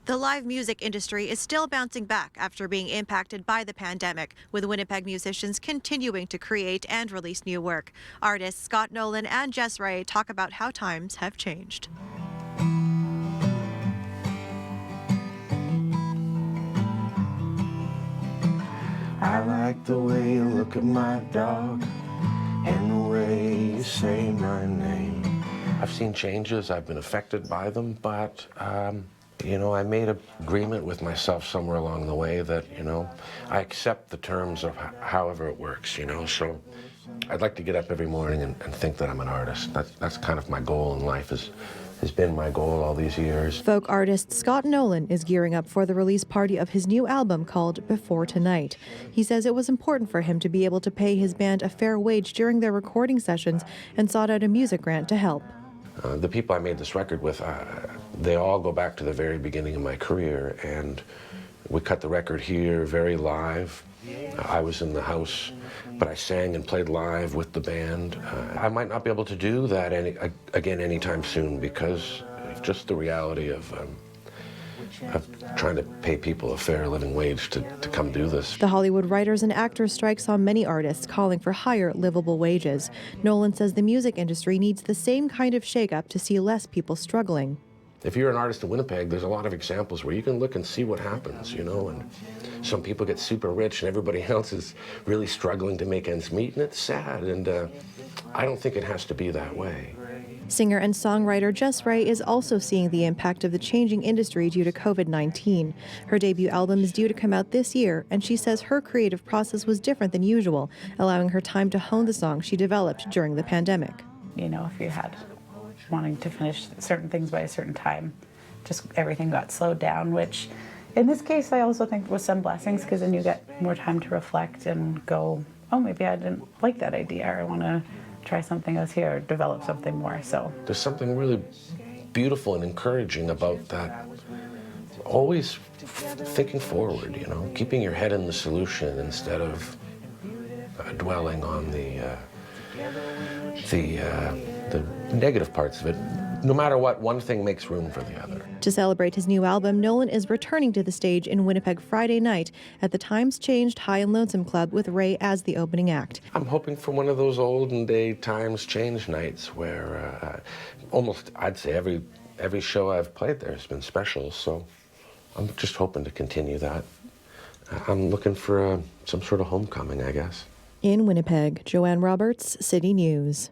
The live music industry is still bouncing back after being impacted by the pandemic, with Winnipeg musicians continuing to create and release new work. Artists Scott Nolan and Jess Rae talk about how times have changed. I like the way you look at my dog and the way you say my name. I've seen changes, I've been affected by them, but I made an agreement with myself somewhere along the way that, I accept the terms of however it works, so I'd like to get up every morning and think that I'm an artist. That's kind of my goal in life, has been my goal all these years. Folk artist Scott Nolan is gearing up for the release party of his new album called Before Tonight. He says it was important for him to be able to pay his band a fair wage during their recording sessions and sought out a music grant to help. The people I made this record with, they all go back to the very beginning of my career, and we cut the record here very live. I was in the house, but I sang and played live with the band. I might not be able to do that again anytime soon because of just the reality of trying to pay people a fair living wage to come do this. The Hollywood writers and actors strike saw many artists calling for higher livable wages. Nolan says the music industry needs the same kind of shakeup to see less people struggling. If you're an artist in Winnipeg, there's a lot of examples where you can look and see what happens, and some people get super rich and everybody else is really struggling to make ends meet, and it's sad, and I don't think it has to be that way. Singer and songwriter Jess Rae is also seeing the impact of the changing industry due to COVID-19. Her debut album is due to come out this year, and she says her creative process was different than usual, allowing her time to hone the songs she developed during the pandemic. If you had wanting to finish certain things by a certain time, just everything got slowed down, which in this case I also think was some blessings, because then you get more time to reflect and go, oh, maybe I didn't like that idea, or I want to try something else here, or develop something more. So there's something really beautiful and encouraging about that. Always thinking forward, keeping your head in the solution instead of dwelling on the negative parts of it. No matter what, one thing makes room for the other. To celebrate his new album, Nolan is returning to the stage in Winnipeg Friday night at the Times Changed High and Lonesome Club with Rae as the opening act. I'm hoping for one of those olden day Times Change nights where almost, I'd say every show I've played there has been special, so I'm just hoping to continue that. I'm looking for some sort of homecoming, I guess. In Winnipeg, Joanne Roberts, City News.